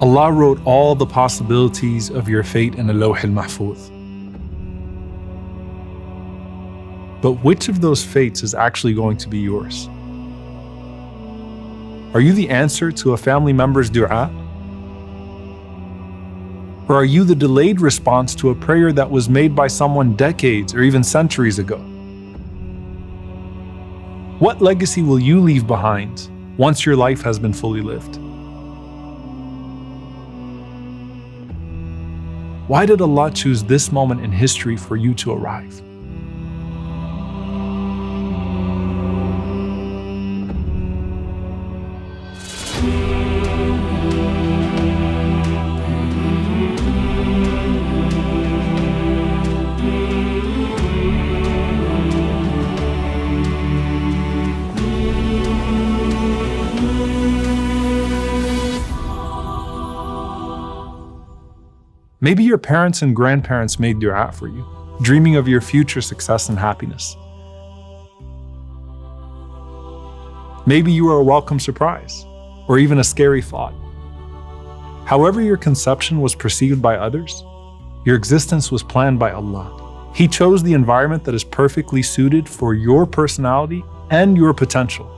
Allah wrote all the possibilities of your fate in al-Lawh al-Mahfuz. But which of those fates is actually going to be yours? Are you the answer to a family member's dua? Or are you the delayed response to a prayer that was made by someone decades or even centuries ago? What legacy will you leave behind once your life has been fully lived? Why did Allah choose this moment in history for you to arrive? Maybe your parents and grandparents made dua for you, dreaming of your future success and happiness. Maybe you were a welcome surprise, or even a scary thought. However your conception was perceived by others, your existence was planned by Allah. He chose the environment that is perfectly suited for your personality and your potential.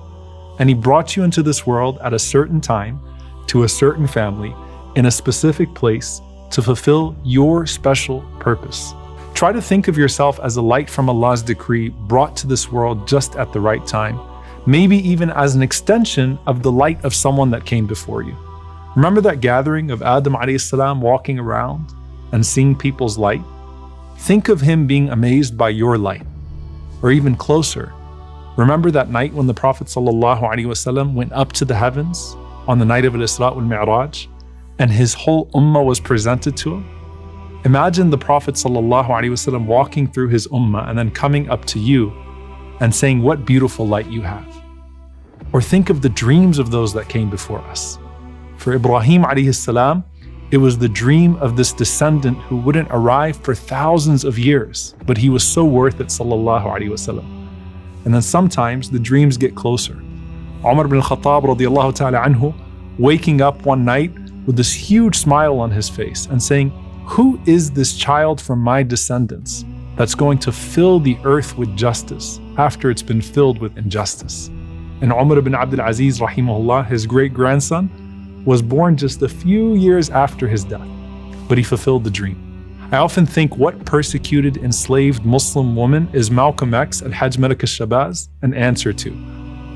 And He brought you into this world at a certain time, to a certain family, in a specific place, to fulfill your special purpose. Try to think of yourself as a light from Allah's decree brought to this world just at the right time, maybe even as an extension of the light of someone that came before you. Remember that gathering of Adam alayhi salam walking around and seeing people's light? Think of him being amazed by your light. Or even closer, remember that night when the Prophet ﷺ went up to the heavens on the night of Al-Isra wal-Mi'raj, and his whole ummah was presented to him? Imagine the Prophet ﷺ walking through his ummah and then coming up to you and saying, "What beautiful light you have." Or think of the dreams of those that came before us. For Ibrahim alayhi salam, it was the dream of this descendant who wouldn't arrive for thousands of years, but he was so worth it, sallallahu alayhi wasallam. And then sometimes the dreams get closer. Omar ibn al-Khattab radiyallahu ta'ala anhu, waking up one night with this huge smile on his face and saying, "Who is this child from my descendants that's going to fill the earth with justice after it's been filled with injustice?" And Umar ibn Abdul Aziz, rahimahullah, his great-grandson, was born just a few years after his death, but he fulfilled the dream. I often think, what persecuted, enslaved Muslim woman is Malcolm X at Hajj Malak al-Shabaz an answer to?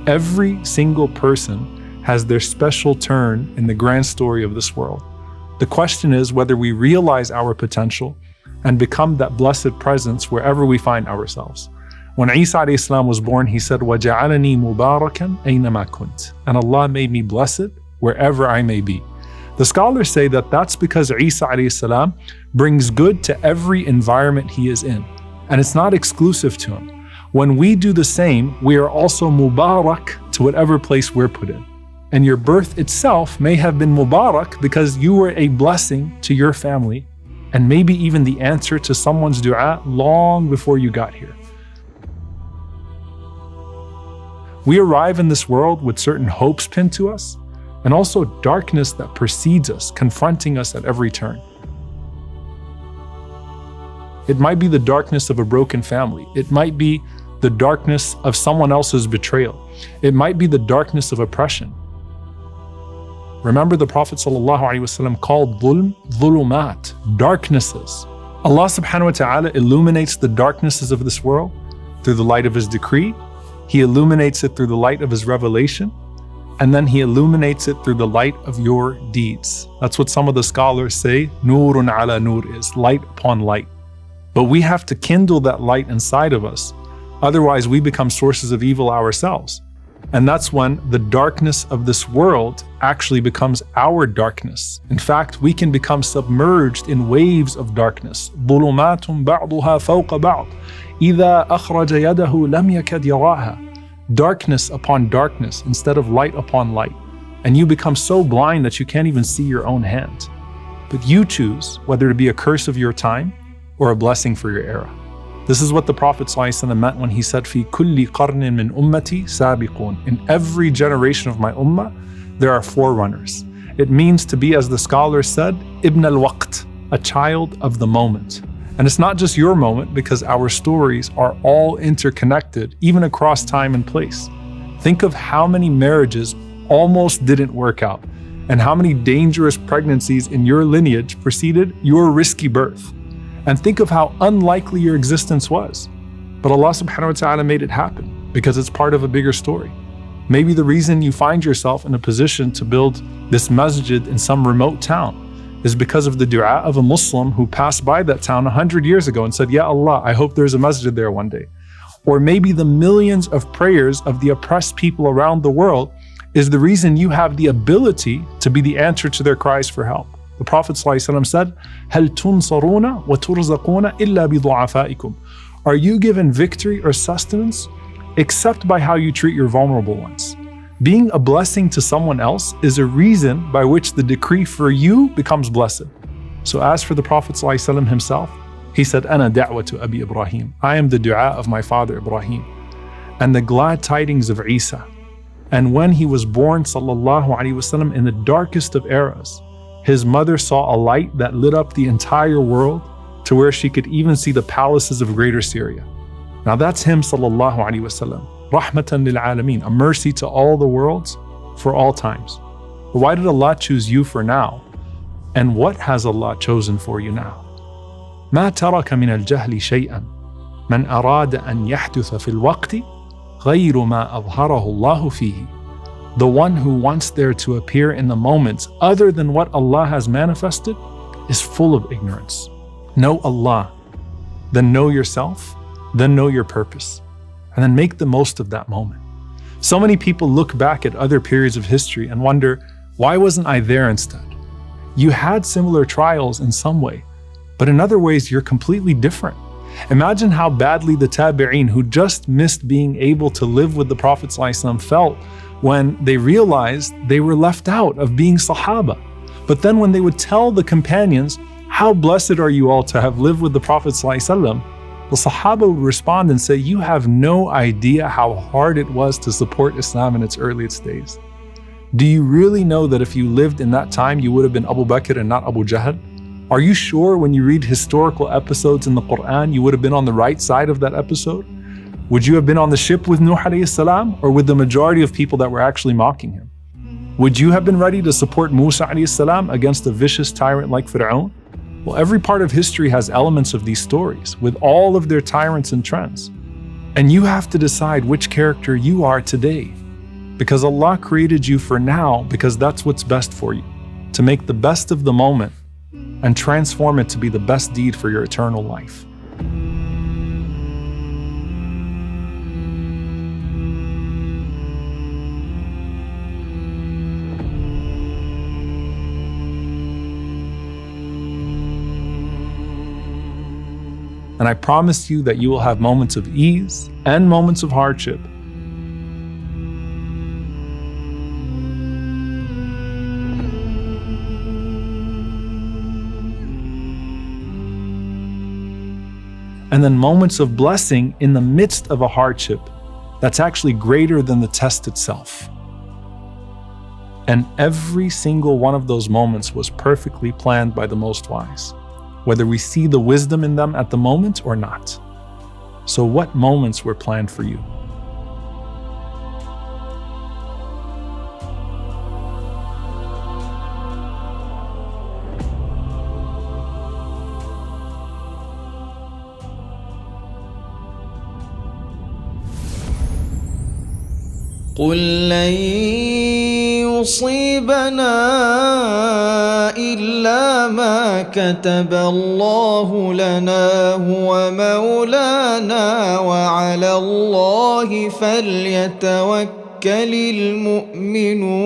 Every single person has their special turn in the grand story of this world. The question is whether we realize our potential and become that blessed presence wherever we find ourselves. When Isa alayhi salam was born, he said, وَجَعَلَنِي مُبَارَكًا أَيْنَمَا كُنْتَ, and Allah made me blessed wherever I may be. The scholars say that that's because Isa alayhi salam brings good to every environment he is in, and it's not exclusive to him. When we do the same, we are also mubarak to whatever place we're put in. And your birth itself may have been mubarak because you were a blessing to your family, and maybe even the answer to someone's dua long before you got here. We arrive in this world with certain hopes pinned to us, and also darkness that precedes us, confronting us at every turn. It might be the darkness of a broken family. It might be the darkness of someone else's betrayal. It might be the darkness of oppression. Remember, the Prophet ﷺ called dhulm, dhulumat, darknesses. Allah subhanahu wa ta'ala illuminates the darknesses of this world through the light of His decree. He illuminates it through the light of His revelation. And then He illuminates it through the light of your deeds. That's what some of the scholars say, nurun ala nur is, light upon light. But we have to kindle that light inside of us. Otherwise, we become sources of evil ourselves. And that's when the darkness of this world actually becomes our darkness. In fact, we can become submerged in waves of darkness. ظُلُمَاتٌ بَعْضُهَا فَوْقَ بَعْضٍ إِذَا أَخْرَجَ يَدَهُ لَمْ يَكَدْ يَرَاهَا. Darkness upon darkness instead of light upon light. And you become so blind that you can't even see your own hand. But you choose whether to be a curse of your time or a blessing for your era. This is what the Prophet ﷺ meant when he said, "Fi kulli qarnin min ummati sabiqun." In every generation of my ummah, there are forerunners. It means to be, as the scholars said, ibn al-waqt, a child of the moment. And it's not just your moment, because our stories are all interconnected, even across time and place. Think of how many marriages almost didn't work out, and how many dangerous pregnancies in your lineage preceded your risky birth. And think of how unlikely your existence was. But Allah subhanahu wa ta'ala made it happen, because it's part of a bigger story. Maybe the reason you find yourself in a position to build this masjid in some remote town is because of the dua of a Muslim who passed by that town 100 years ago and said, Ya Allah, I hope there's a masjid there one day. Or maybe the millions of prayers of the oppressed people around the world is the reason you have the ability to be the answer to their cries for help. The Prophet ﷺ said, هَلْ تُنصَرُونَ وَتُرْزَقُونَ إِلَّا بِضُعَفَائِكُمْ. Are you given victory or sustenance except by how you treat your vulnerable ones? Being a blessing to someone else is a reason by which the decree for you becomes blessed. So as for the Prophet ﷺ himself, he said, أَنَا دَعْوَةُ أَبِي إِبْرَاهِيم. I am the dua of my father Ibrahim. And the glad tidings of Isa. And when he was born, sallallahu alaihi wasallam, in the darkest of eras, his mother saw a light that lit up the entire world to where she could even see the palaces of greater Syria. Now that's him, sallallahu alaihi wasallam. Rahmatan lil alameen, a mercy to all the worlds for all times. But why did Allah choose you for now? And what has Allah chosen for you now? ما ترك من الجهل شيئا من أراد أن يحدث في الوقت غير ما أظهره الله فيه. The one who wants there to appear in the moments other than what Allah has manifested is full of ignorance. Know Allah, then know yourself, then know your purpose, and then make the most of that moment. So many people look back at other periods of history and wonder, why wasn't I there instead? You had similar trials in some way, but in other ways you're completely different. Imagine how badly the tabi'een who just missed being able to live with the Prophet ﷺ felt when they realized they were left out of being Sahaba. But then when they would tell the companions, how blessed are you all to have lived with the Prophet ﷺ, the Sahaba would respond and say, you have no idea how hard it was to support Islam in its earliest days. Do you really know that if you lived in that time, you would have been Abu Bakr and not Abu Jahl? Are you sure when you read historical episodes in the Quran, you would have been on the right side of that episode? Would you have been on the ship with Nuh alayhi salam, or with the majority of people that were actually mocking him? Would you have been ready to support Musa alayhi salam against a vicious tyrant like Fir'aun? Well, every part of history has elements of these stories, with all of their tyrants and trends. And you have to decide which character you are today. Because Allah created you for now, because that's what's best for you. To make the best of the moment, and transform it to be the best deed for your eternal life. And I promise you that you will have moments of ease and moments of hardship. And then moments of blessing in the midst of a hardship that's actually greater than the test itself. And every single one of those moments was perfectly planned by the Most Wise, whether we see the wisdom in them at the moment or not. So what moments were planned for you? قل لن يصيبنا إلا ما كتب الله لنا هو مولانا وعلى الله فليتوكل المؤمنون